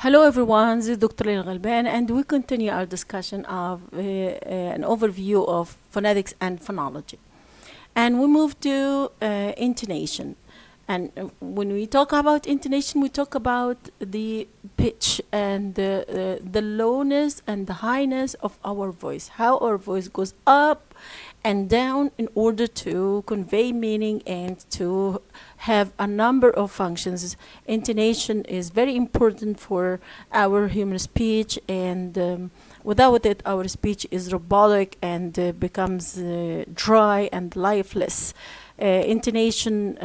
Hello everyone, this is Dr. Leila Galban and we continue our discussion of an overview of phonetics and phonology. And we move to intonation. And when we talk about intonation, we talk about the pitch and the lowness and the highness of our voice, how our voice goes up and down in order to convey meaning and to have a number of functions. Intonation is very important for our human speech, and without it, our speech is robotic and becomes dry and lifeless. Intonation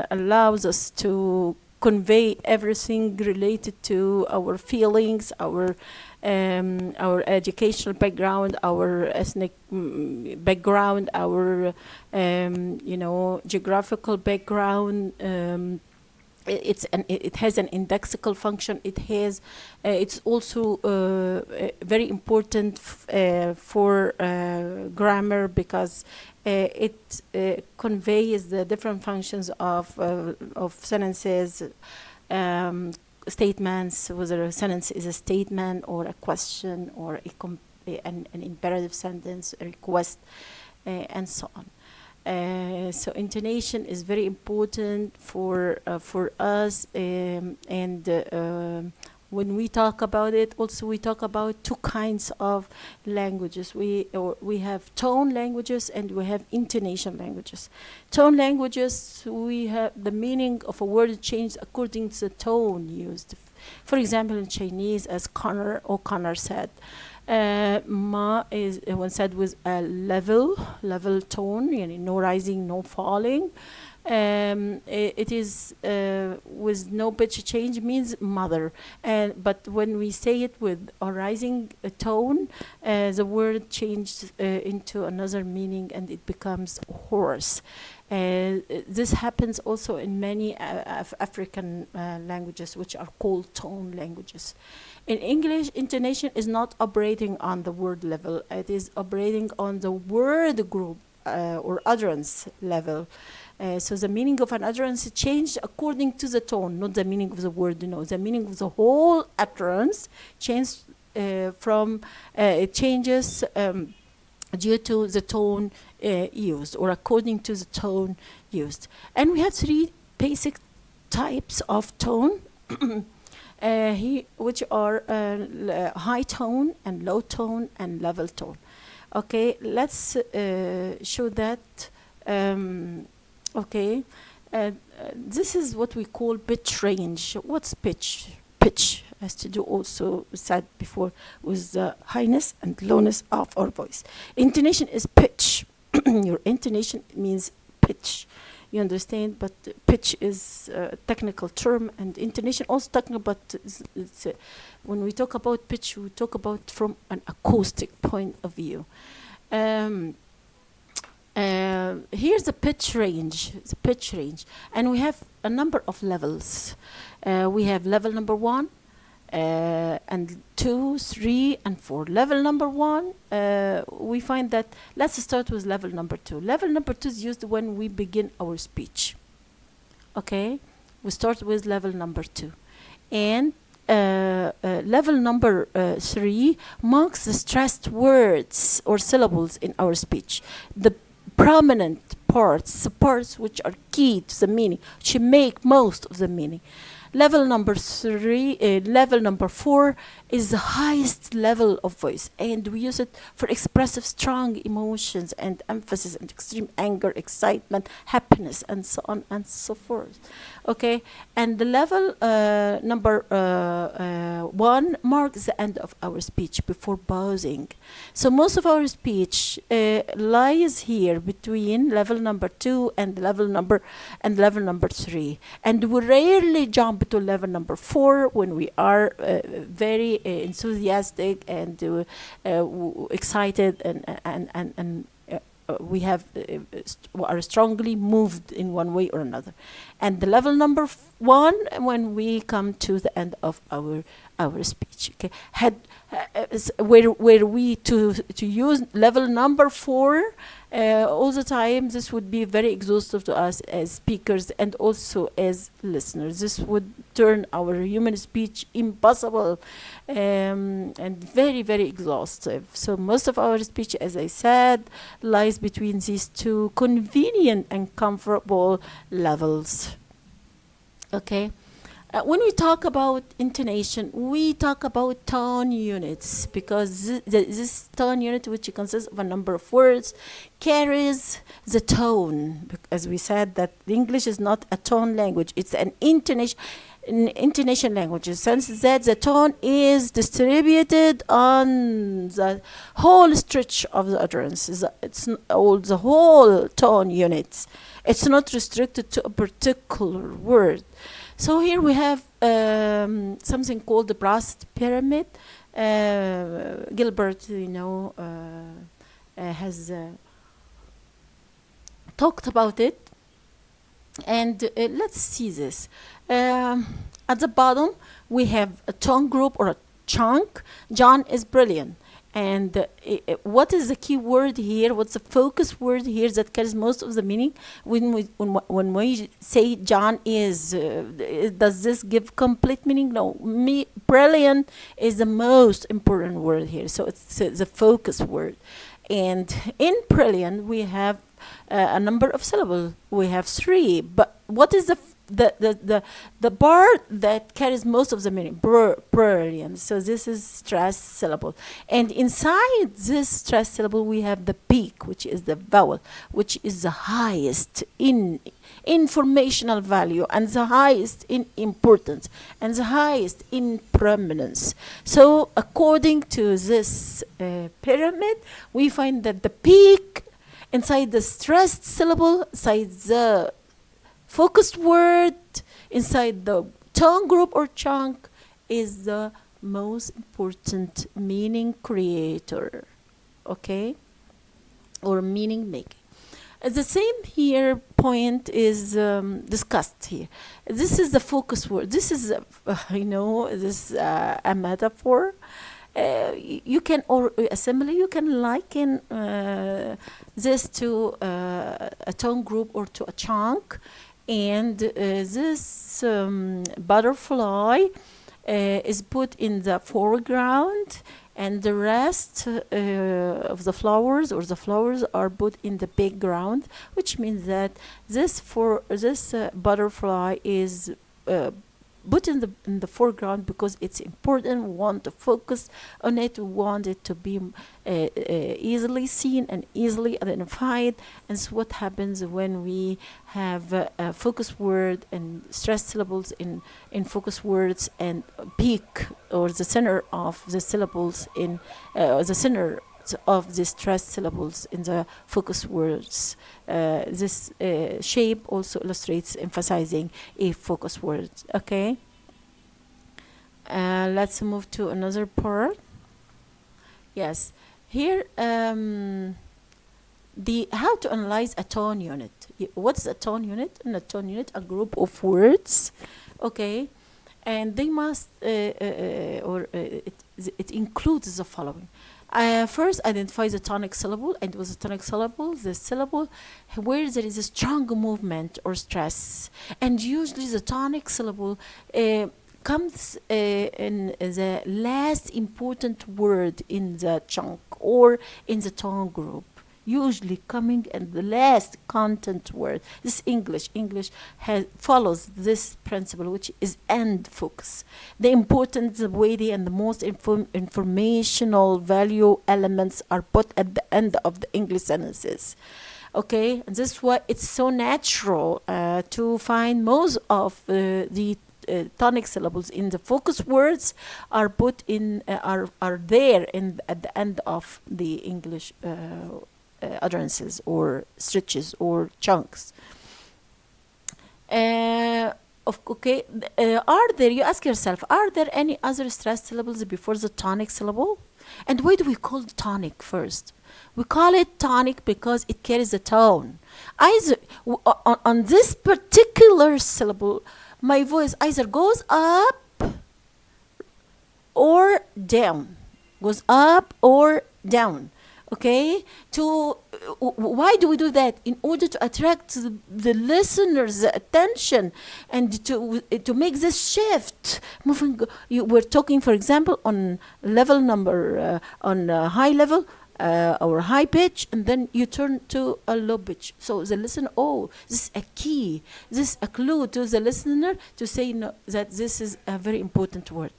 allows us to convey everything related to our feelings, our educational background, our ethnic background, our geographical background. It has an indexical function. It's also very important for grammar because it conveys the different functions of sentences, statements, whether a sentence is a statement or a question or an imperative sentence, a request, and so on. So intonation is very important for us, and when we talk about it, also we talk about two kinds of languages. We have tone languages and we have intonation languages. Tone languages, we have the meaning of a word changed according to the tone used. For example, in Chinese, as O'Connor said, ma is when said with a level tone, no rising, no falling. It is with no pitch change means mother, but when we say it with a rising tone, the word changed into another meaning and it becomes horse. This happens also in many African languages, which are called tone languages. In English, intonation is not operating on the word level. It is operating on the word group or utterance level. So the meaning of an utterance changed according to the tone, not the meaning of the word. No, the meaning of the whole utterance changes it changes due to the tone used or according to the tone used. And we have three basic types of tone. Which are high tone and low tone and level tone. Okay, let's show that. Okay, this is what we call pitch range. What's pitch? Pitch has to do also, said before, with the highness and lowness of our voice. Intonation is pitch. Your intonation means pitch. You understand, but pitch is a technical term, and intonation also technical. But when we talk about pitch, we talk about from an acoustic point of view. Here's the pitch range. The pitch range, and we have a number of levels. We have level number 1, and 2, 3, and 4. Level number 1, we find that, let's start with level number 2. Level number 2 is used when we begin our speech. Okay, we start with level number 2. And level number 3 marks the stressed words or syllables in our speech. The prominent parts, the parts which are key to the meaning, which make most of the meaning. Level number 4 is the highest level of voice, and we use it for expressive strong emotions and emphasis and extreme anger, excitement, happiness, and so on and so forth. Okay, and the level number 1 marks the end of our speech before pausing. So most of our speech lies here between level number 2 and level number 3, and we rarely jump to level number 4 when we are very enthusiastic and excited and we have are strongly moved in one way or another. And the level number one when we come to the end of our speech. Okay, where we to use level number 4 all the time, this would be very exhaustive to us as speakers and also as listeners. This would turn our human speech impossible and very, very exhaustive. So most of our speech, as I said, lies between these two convenient and comfortable levels. Okay. When we talk about intonation, we talk about tone units, because this tone unit, which consists of a number of words, carries the tone. As we said, that the English is not a tone language; it's an intonation language. In the sense that the tone is distributed on the whole stretch of the utterance. It's all the whole tone units. It's not restricted to a particular word. So here we have something called the brass pyramid. Gilbert, has talked about it. And let's see this. At the bottom, we have a tone group or a chunk. John is brilliant. And what is the key word here? What's the focus word here that carries most of the meaning? When we say John is, does this give complete meaning? No. Brilliant is the most important word here. So it's the focus word. And in brilliant, we have a number of syllables. We have 3. But what is the part that carries most of the meaning? Brilliant. So this is stressed syllable. And inside this stressed syllable, we have the peak, which is the vowel, which is the highest in informational value and the highest in importance and the highest in prominence. So according to this pyramid, we find that the peak inside the stressed syllable, inside the focused word, inside the tone group or chunk, is the most important meaning creator, okay, or meaning making. The same here point is discussed here. This is the focus word. This is, a metaphor. You can, or assembly, you can liken this to a tone group or to a chunk. And this butterfly is put in the foreground, and the rest of the flowers are put in the background, which means that this butterfly is put in the foreground because it's important. We want to focus on it. We want it to be easily seen and easily identified. And so what happens when we have a focus word and stressed syllables in focus words, and peak or the center of the syllables in the center of the stressed syllables in the focus words. This shape also illustrates emphasizing a focus word. Okay. Let's move to another part. Yes. Here, how to analyze a tone unit. What's a tone unit? In a tone unit, a group of words. Okay. And they must, it includes the following. First, identify the tonic syllable, and with the tonic syllable, the syllable where there is a strong movement or stress. And usually the tonic syllable comes in the last important word in the chunk or in the tone group. Usually coming in the last content word. This English follows this principle, which is end focus. The important, the weighty, and the most informational value elements are put at the end of the English sentences. Okay, and this is why it's so natural to find most of the tonic syllables in the focus words are put in are there at the end of the English utterances or stretches or chunks. Are there, you ask yourself, are there any other stressed syllables before the tonic syllable? And why do we call it tonic first? We call it tonic because it carries a tone. On this particular syllable, my voice either goes up or down, goes up or down. Okay, to why do we do that? In order to attract the listener's attention and to make this shift. Moving, we're talking, for example, on level number on high level. Or high pitch, and then you turn to a low pitch. So the listener, oh, this is a key, this is a clue to the listener to say no, that this is a very important word.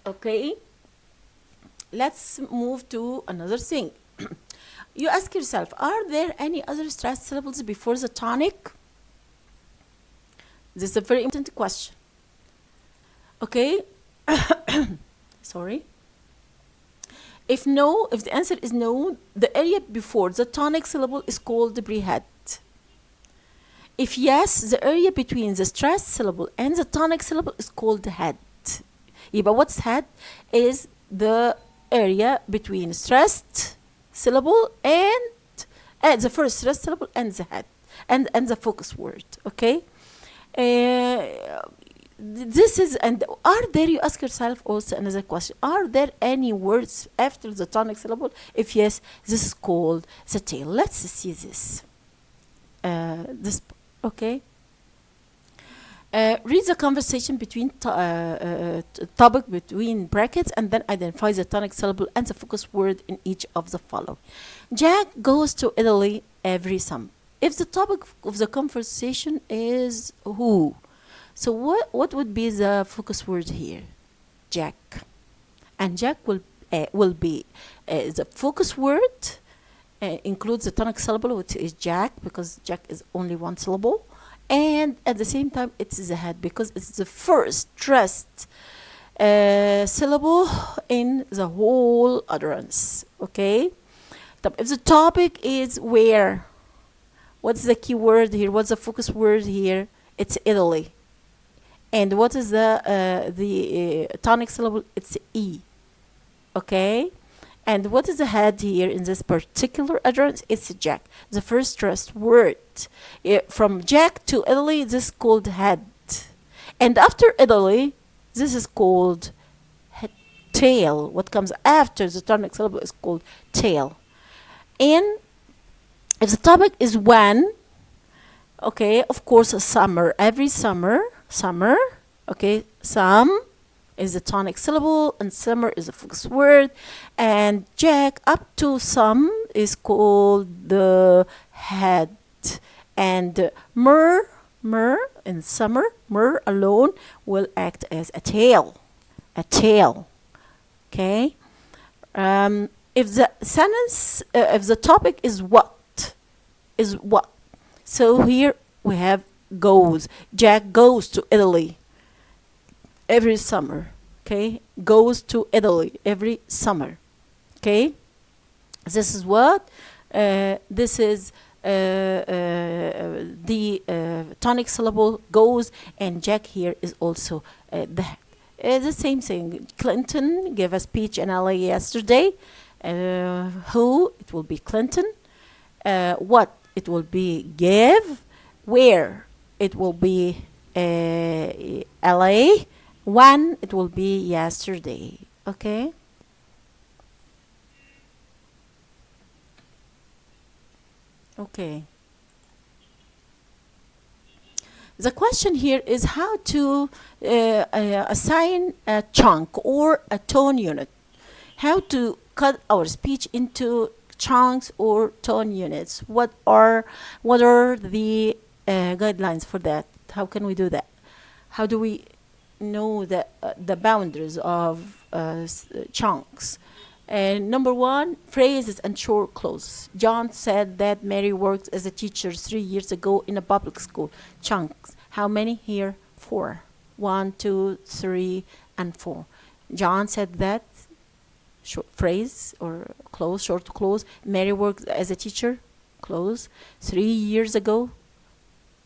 Okay, let's move to another thing. You ask yourself, are there any other stressed syllables before the tonic? This is a very important question. Okay. Sorry. If no, if the answer is no, the area before the tonic syllable is called the prehead. If yes, the area between the stressed syllable and the tonic syllable is called the head. But what's head? Is the area between stressed syllable and the first stressed syllable and the head and the focus word. Okay. This is, and are there, you ask yourself also another question, are there any words after the tonic syllable? If yes, this is called the tail. Let's see this. Okay. Read the conversation between topic between brackets and then identify the tonic syllable and the focus word in each of the following. Jack goes to Italy every summer. If the topic of the conversation is who, so what would be the focus word here? Jack. And Jack will be the focus word, includes the tonic syllable, which is Jack, because Jack is only one syllable. And at the same time, it's the head, because it's the first stressed syllable in the whole utterance. Okay? If the topic is where, what's the key word here? What's the focus word here? It's Italy. And what is the tonic syllable? It's E. Okay? And what is the head here in this particular utterance? It's Jack. The first stressed word. From Jack to Italy, this is called head. And after Italy, this is called tail. What comes after the tonic syllable is called tail. And if the topic is when, okay, of course, a summer. Every summer, okay, some is the tonic syllable and summer is a focus word, and Jack up to some is called the head, and mer in summer, mer alone will act as a tail, okay. If the sentence, if the topic is what, so here we have goes. Jack goes to Italy every summer. Okay, goes to Italy every summer. Okay, this is what this is the tonic syllable goes, and Jack here is also the head. The same thing. Clinton gave a speech in LA yesterday. Who, it will be Clinton. What, it will be give. Where, it will be LA. When, it will be yesterday. Okay. Okay. The question here is how to assign a chunk or a tone unit. How to cut our speech into chunks or tone units. What are the guidelines for that? How can we do that? How do we know the boundaries of chunks? Number one, phrases and short clauses. John said that Mary worked as a teacher 3 years ago in a public school. Chunks. How many here? 4. 1, 2, 3, and 4. John said that. Short phrase or clause, short clause. Mary worked as a teacher. Clause. 3 years ago.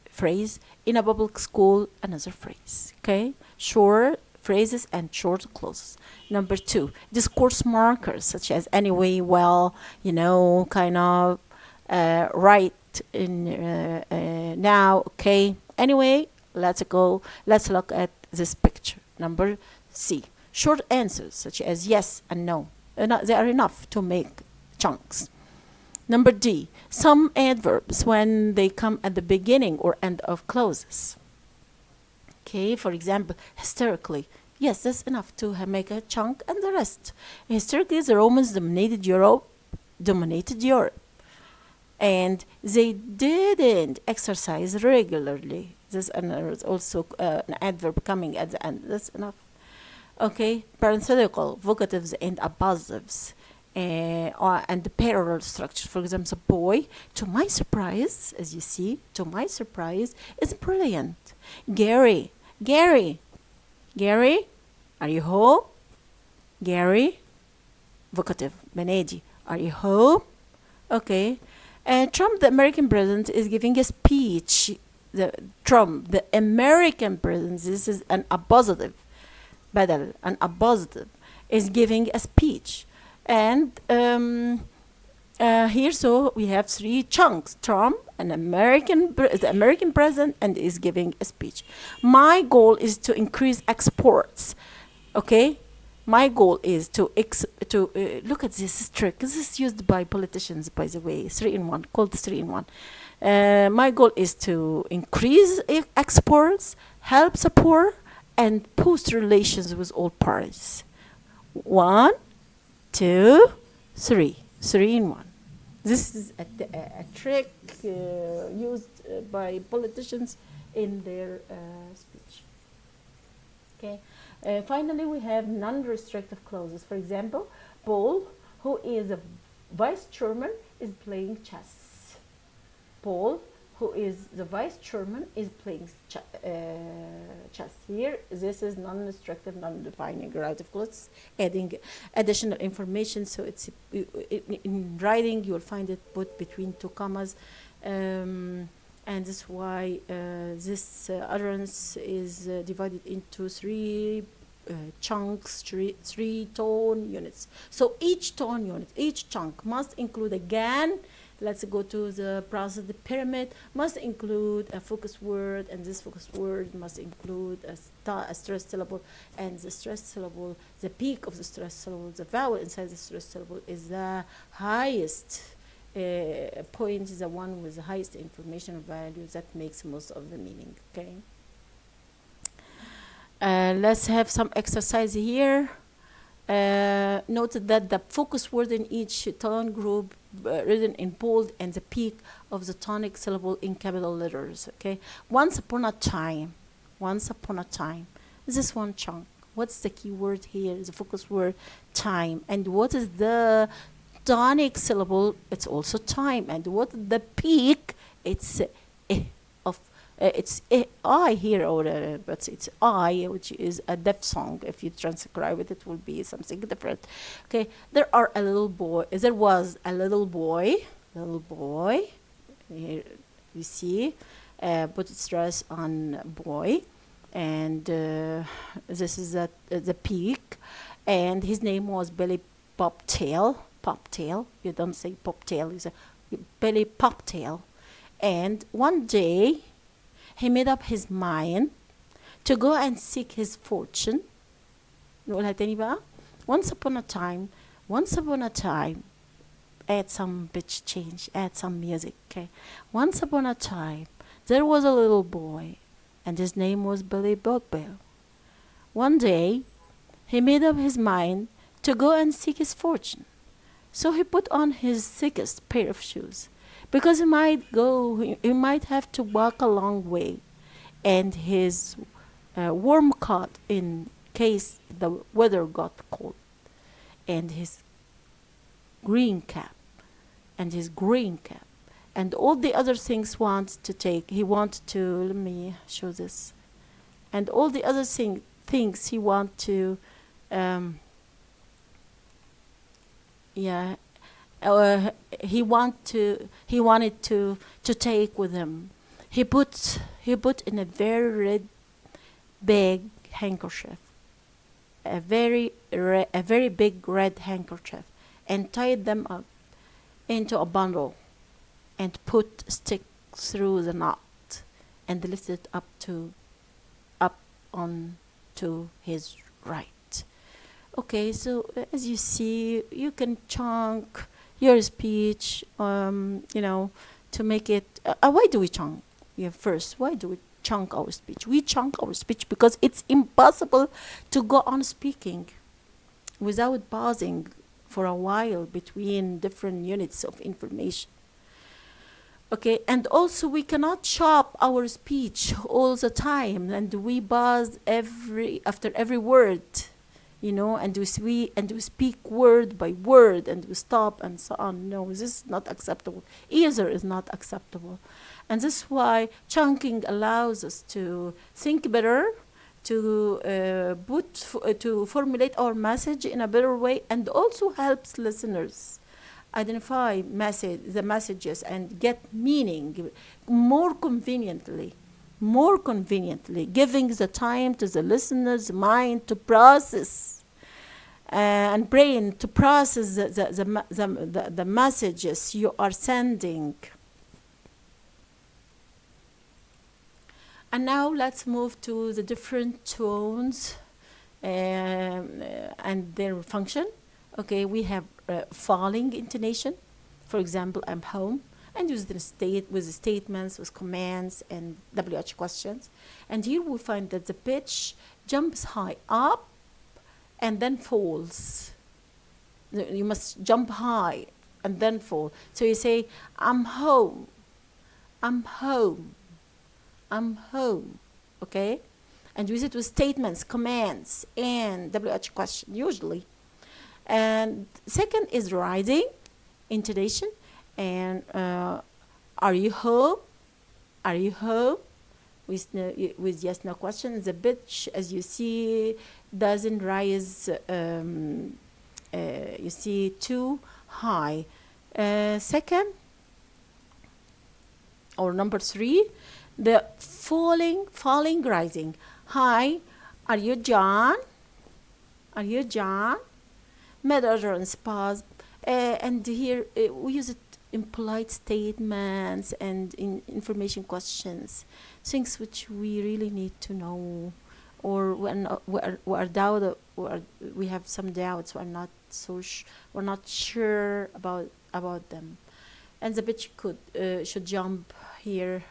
Phrase. In a public school. Another phrase. Okay. Short phrases and short clauses. Number 2, discourse markers such as anyway, well, kind of, right, it in now. Okay. Anyway, let's go. Let's look at this picture. Number C. Short answers such as yes and no. They are enough to make chunks. Number D. Some adverbs when they come at the beginning or end of clauses. Okay, for example, historically. Yes, that's enough to make a chunk, and the rest. Historically, the Romans dominated Europe, and they didn't exercise regularly. This is also an adverb coming at the end. That's enough. Okay, parenthetical, vocatives and appositives, and the parallel structure. For example, boy, to my surprise, as you see, to my surprise, is brilliant. Gary, are you home? Gary, vocative, بنادي, are you home? Okay. Trump, the American president, is giving a speech. Trump, the American president, this is an appositive. بدل, an appositive, is giving a speech. And here, so we have three chunks. Trump, the American president, and is giving a speech. My goal is to increase exports. Okay? My goal is to look at this trick. This is used by politicians, by the way. 3-in-1, called 3-in-1. My goal is to increase exports, help support, and boost relations with all parties. 1, 2, 3. 3-in-1. This is a trick used by politicians in their speech. Okay. Finally, we have non-restrictive clauses. For example, Paul, who is a vice chairman, is playing chess. Paul, who is the vice chairman, is playing chess. Here, this is non-restrictive, non-defining relative clauses, adding additional information. So it's in writing, you will find it put between two commas. And that's why this utterance is divided into three chunks, three tone units. So each tone unit, each chunk must include, again, let's go to the process, the pyramid, must include a focus word, and this focus word must include a stressed syllable, and the stressed syllable, the peak of the stressed syllable, the vowel inside the stressed syllable is the highest point, is the one with the highest information value that makes most of the meaning. Okay. Let's have some exercise here. Note that the focus word in each tone group written in bold, and the peak of the tonic syllable in capital letters. Okay. Once upon a time. This is one chunk. What's the key word here? The focus word, time. And what is the tonic syllable? It's also time. And what the peak? It's it's I here, or but it's I, which is a deaf song. If you transcribe it, it will be something different. Okay, there was a little boy. Here you see, put stress on boy, and this is the peak, and his name was Billy Poptail. You don't say Poptail, you say Billy Poptail. And one day, he made up his mind to go and seek his fortune. نقولها تاني بقى. Once upon a time, add some pitch change, add some music, okay? Once upon a time, there was a little boy, and his name was Billy Bugbear. One day, he made up his mind to go and seek his fortune. So he put on his thickest pair of shoes, because he might have to walk a long way, and his warm coat in case the weather got cold, and his green cap, and all the other things let me show this, and all the other things he want to he wanted to take with him. He put in a very big handkerchief, a very big red handkerchief, and tied them up into a bundle. and put stick through the knot and lift it up on to his right. Okay, so as you see, you can chunk your speech, to make it. Why do we chunk? Yeah, first, why do we chunk our speech? We chunk our speech because it's impossible to go on speaking without pausing for a while between different units of information. Okay, and also we cannot chop our speech all the time, and we pause after every word, and we speak word by word, and we stop and so on. No, this is not acceptable. Either is not acceptable, and this is why chunking allows us to think better, to to formulate our message in a better way, and also helps listeners identify the messages and get meaning more conveniently, giving the time to the listener's mind to process and brain to process the messages you are sending. And now let's move to the different tones and their function. Okay, we have falling intonation. For example, I'm home, and use the with statements, with commands, and WH questions. And here we find that the pitch jumps high up and then falls. You must jump high and then fall. So you say, I'm home, I'm home, I'm home. Okay? And use it with statements, commands, and WH question, usually. And second is rising intonation, and are you home? Are you home? With yes no question. The pitch, as you see, doesn't rise. You see, too high. Second, or number 3, the falling, rising. Hi, are you John? Are you John? Mid-utterance pause, and here we use it in polite statements and in information questions, things which we really need to know, or when we have some doubts, we're not sure about them, and the pitch should jump here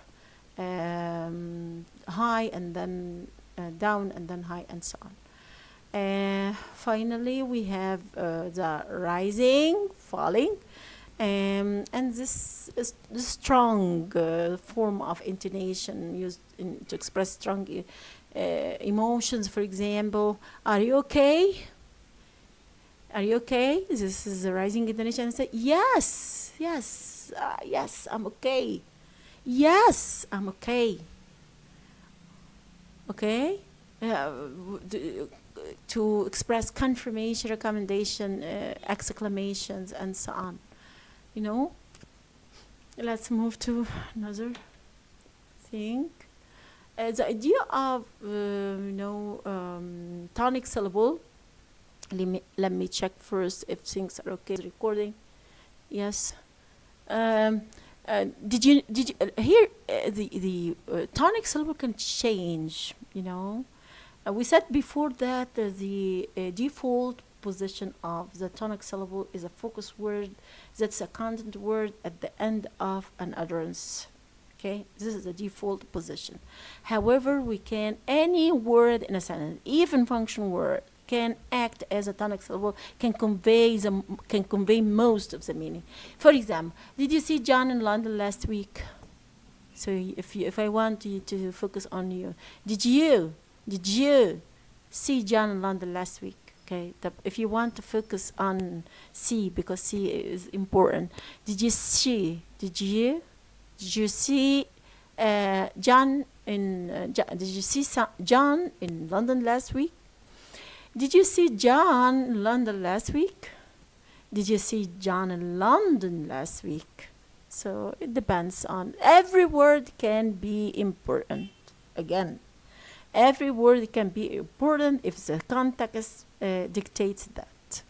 high and then down and then high and so on. Finally, we have the rising, falling, and this is the strong form of intonation used to express strong emotions. For example, are you okay? Are you okay? This is the rising intonation. And say, yes, I'm okay. Yes, I'm okay. Okay? To express confirmation, recommendation, exclamations, and so on. Let's move to another thing. The idea of tonic syllable. Let me check first if things are okay. Recording. Yes. Did you hear the tonic syllable can change? We said before that the default position of the tonic syllable is a focus word. That's a content word at the end of an utterance. Okay, this is the default position. However, any word in a sentence, even function word, can act as a tonic syllable, can convey most of the meaning. For example, did you see John in London last week? So if I want you to focus on you, did you see John in London last week? Okay, if you want to focus on see, because see is important. Did you see John in John in London last week? Did you see John in London last week? Did you see John in London last week? So it depends on, every word can be important. Again, every word can be important if the context dictates that.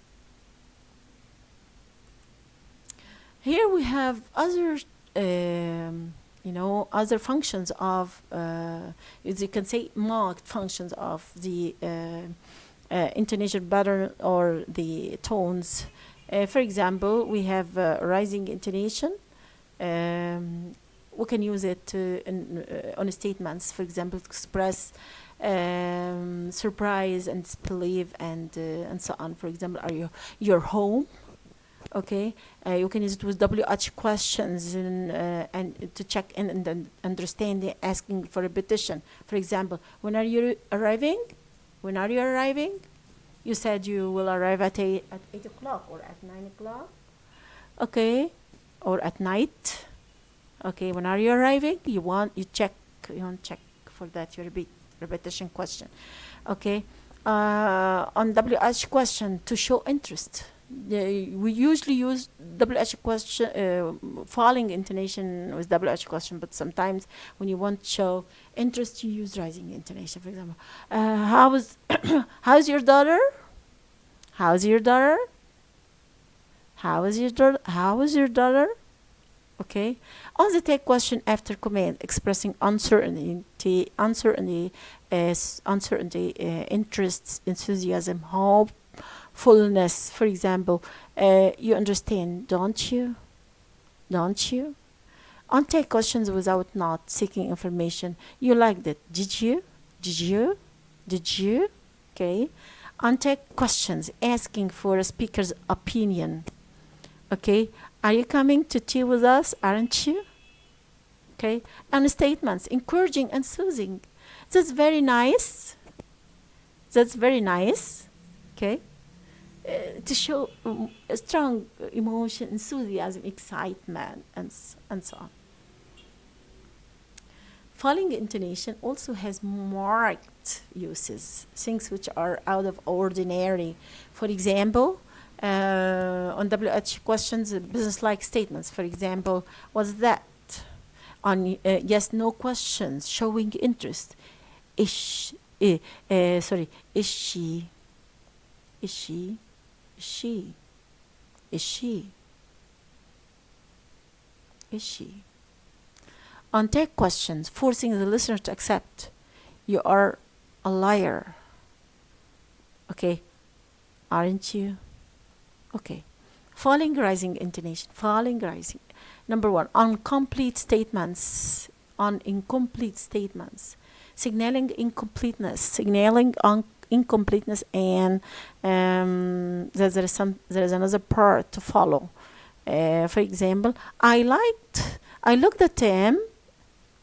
Here we have other other functions of, as you can say, marked functions of the intonation pattern or the tones. For example, we have rising intonation. We can use it on statements, for example, to express surprise and disbelief and so on. For example, are you're home? Okay, you can use it with WH questions and to check in and then understand, asking for repetition. For example, when are you arriving? When are you arriving? You said you will arrive at 8 o'clock or at 9 o'clock. Okay, or at night. Okay, when are you arriving? You want check for that. You repeat repetition question. Okay, on WH question to show interest. We usually use WH question, falling intonation with WH question, but sometimes when you want to show interest, you use rising intonation. For example, how's your daughter? How's your daughter? How is your daughter? How is your daughter? Okay. On the take question after command, expressing uncertainty, interests, enthusiasm, hope, fullness. For example, you understand, don't you? Don't you? On take questions without not seeking information, you liked it. Did you? Did you? Did you? Okay. On take questions, asking for a speaker's opinion. Okay. Are you coming to tea with us? Aren't you? Okay. And statements, encouraging and soothing. That's very nice. That's very nice. Okay. To show a strong emotion, enthusiasm, excitement, and so on. Falling intonation also has marked uses, things which are out of ordinary. For example, on WH questions, business-like statements. For example, what's that? On yes/no questions, showing interest. Is she? Is she? Is she? Is she? Is she? Is she? On take questions, forcing the listener to accept. You are a liar. Okay. Aren't you? Okay. Falling, rising intonation. Falling, rising. Number one, on complete statements. On incomplete statements. Signaling incompleteness. Signaling on incompleteness, and there is another part to follow. For example, I looked at him.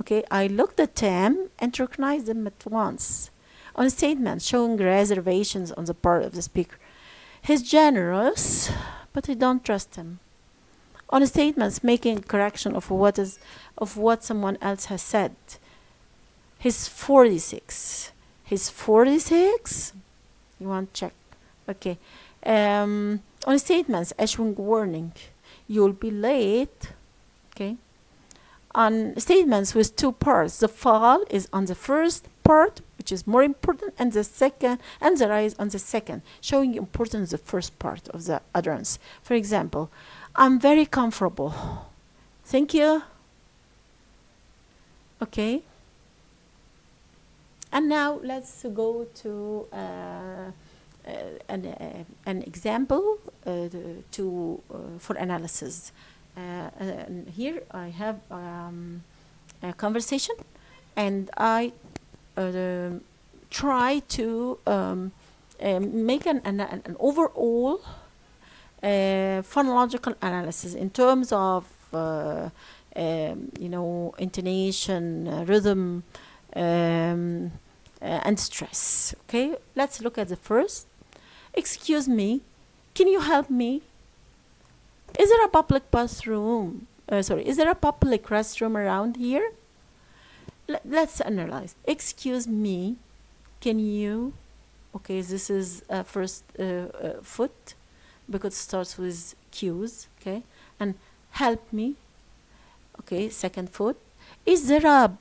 Okay, I looked at him and recognized him at once. On statements, showing reservations on the part of the speaker. He's generous, but I don't trust him. On statements, making correction of what someone else has said. He's 46. He's 46. You want to check? Okay. On statements, issuing warning. You'll be late. Okay. On statements with two parts, the fall is on the first part, which is more important, and the second, and the rise on the second, showing importance of the first part of the utterance. For example, I'm very comfortable. Thank you. Okay. And now let's go to an example for analysis. And here I have a conversation, and I try to make an overall phonological analysis in terms of intonation, rhythm, and stress. Okay, let's look at the first. Excuse me, can you help me? Is there a public bathroom? Is there a public restroom around here? Let's analyze. Excuse me, can you? Okay, this is first foot, because it starts with Q's. Okay, and help me. Okay, second foot. Is there a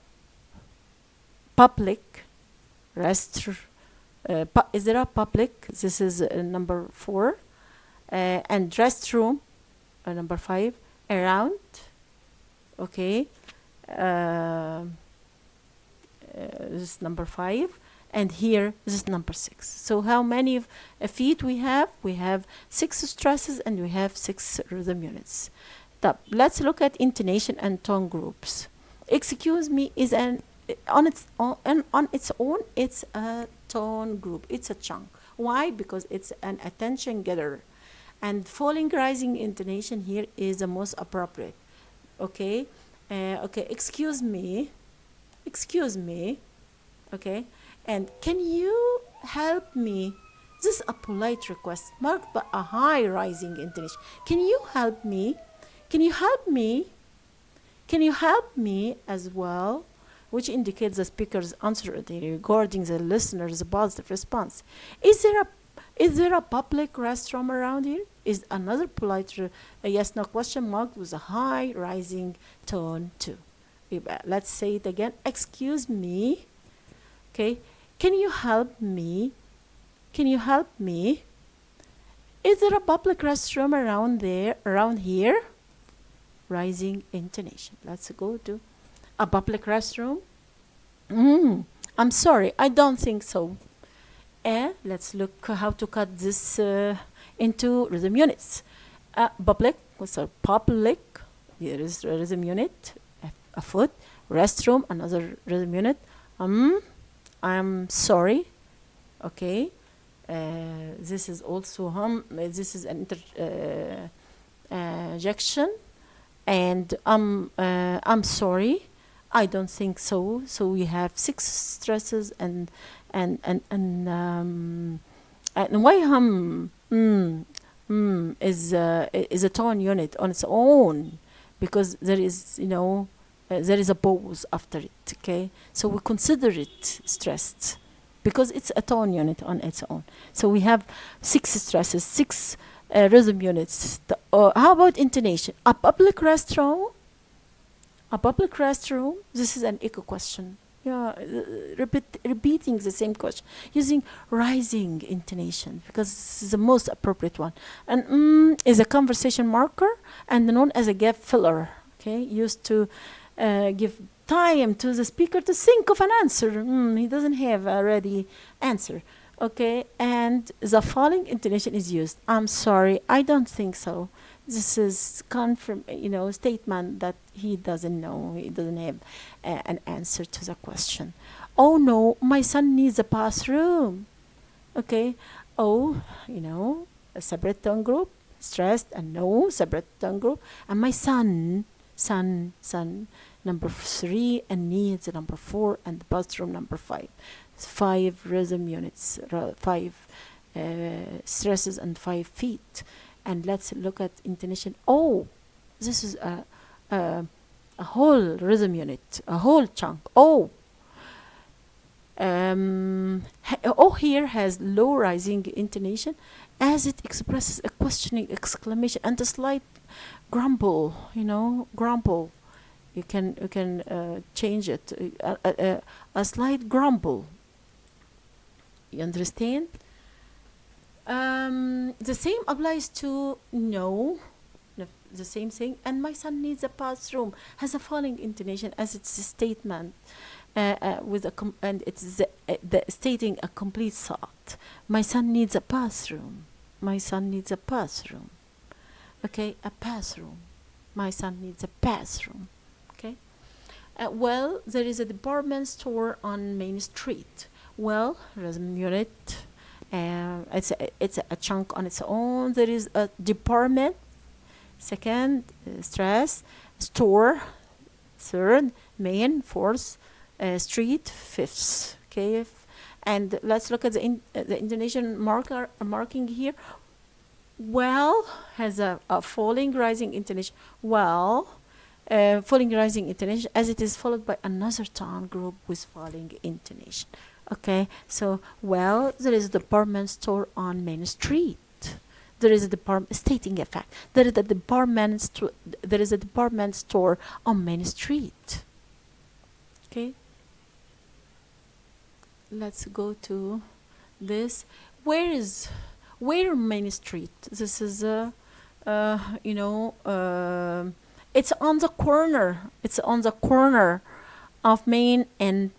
public restroom? Is there a public? This is number 4, and restroom. Number 5, around. Okay. Uh, this is number 5, and here this is number 6. So how many feet we have? We have 6 stresses and we have 6 rhythm units. Let's look at intonation and tone groups. Excuse me is on its own, it's a tone group. It's a chunk. Why? Because it's an attention getter, and falling rising intonation here is the most appropriate. Okay. Okay. Excuse me. Okay, and can you help me? This is a polite request marked by a high rising intonation. Can you help me? Can you help me? Can you help me as well? Which indicates the speaker's uncertainty regarding the listener's positive response. Is there a public restroom around here? Is another polite yes no question marked with a high rising tone too. Let's say it again. Excuse me. Okay. Can you help me? Can you help me? Is there a public restroom around here? Rising intonation. Let's go to a public restroom. I'm sorry, I don't think so. And let's look how to cut this into rhythm units. Public, what's a public? Here is a rhythm unit. A foot. Restroom, another rhythm unit. I'm sorry. Okay. This is also this is an interjection, and I'm sorry. I don't think so. So we have 6 stresses and why is a tone unit on its own, because there is there is a pause after it. Okay, so we consider it stressed because it's a tone unit on its own. So we have 6 stresses, 6 rhythm units. How about intonation? A public restroom. This is an echo question. Yeah, repeating the same question using rising intonation because this is the most appropriate one. And is a conversation marker and known as a gap filler. Okay, used to give time to the speaker to think of an answer. He doesn't have a ready answer. Okay, and the following intonation is used. I'm sorry, I don't think so. This is statement that he doesn't know. He doesn't have an answer to the question. Oh no, my son needs a bathroom. Okay. Oh, a separate tone group, stressed, and no separate tone group. And my son, number 3, and needs number 4, and the bathroom number 5. 5 rhythm units, 5 stresses, and 5 feet. And let's look at intonation. Oh, this is a whole rhythm unit, a whole chunk. Oh, here has low rising intonation as it expresses a questioning exclamation and a slight grumble. Grumble. You can change it. A slight grumble. You understand? The same applies to no, the same thing. And my son needs a bathroom has a falling intonation as it's a statement with and it's the stating a complete thought. My son needs a bathroom. My son needs a bathroom. Okay, a bathroom. My son needs a bathroom. Okay. Well, there is a department store on Main Street. Well, rhythm unit. It's a chunk on its own. There is a department, second, stress, store, third, main, fourth, street, fifth. Okay, and let's look at the intonation marking here. Well has a falling rising intonation. Well, falling rising intonation as it is followed by another tone group with falling intonation. Okay, so there is a department store on Main Street. There is a department stating a fact. There is a department store on Main Street. Okay. Let's go to this. Where Main Street? This is It's on the corner. It's on the corner of Main and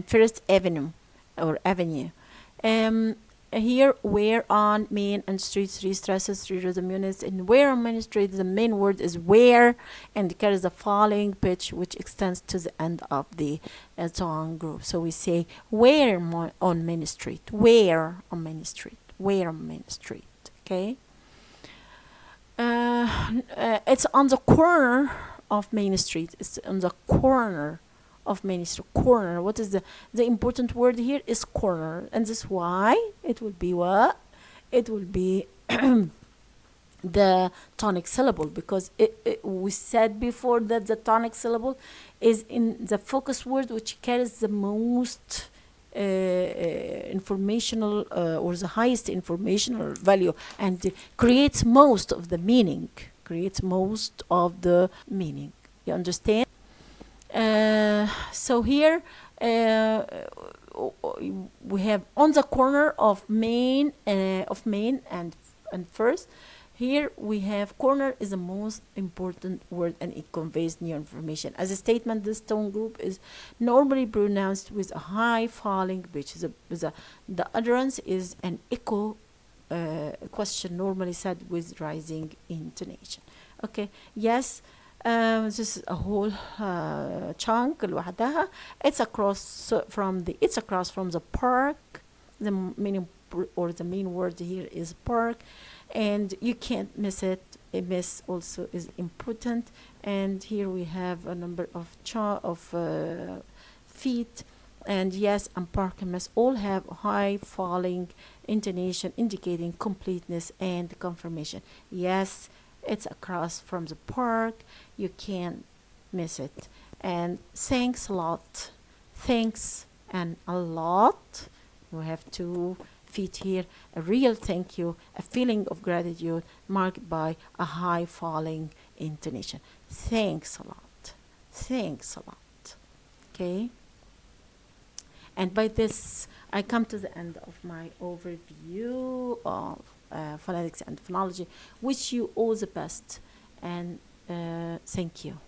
First Avenue or Avenue. Um, Here, where on Main and Street, three stresses, three rhythm units, and where on Main Street, the main word is where, and carries the falling pitch, which extends to the end of the song group. So we say where on Main Street, where on Main Street, where on Main Street. Okay. It's on the corner of Main Street. It's on the corner of Main Street. Corner. What is the important word here is corner, and this is why it will be what? It will be the tonic syllable, because we said before that the tonic syllable is in the focus word, which carries the most informational or the highest informational value, and creates most of the meaning. Creates most of the meaning. You understand? So here we have on the corner of main and first. Here we have corner is the most important word, and it conveys new information. As a statement, this tone group is normally pronounced with a high falling pitch. The utterance is an echo question normally said with rising intonation. Okay, yes. This is a whole chunk لوحدها. It's across from the park. The meaning or the main word here is park, and you can't miss it. A miss also is important. And here we have a number of feet, and yes, and park and miss all have high falling intonation, indicating completeness and confirmation. Yes, it's across from the park. You can't miss it. And thanks a lot. Thanks and a lot. We have 2 feet here. A real thank you, a feeling of gratitude marked by a high falling intonation. Thanks a lot. Thanks a lot. Okay? And by this, I come to the end of my overview of phonetics and phonology. Wish you all the best, and thank you.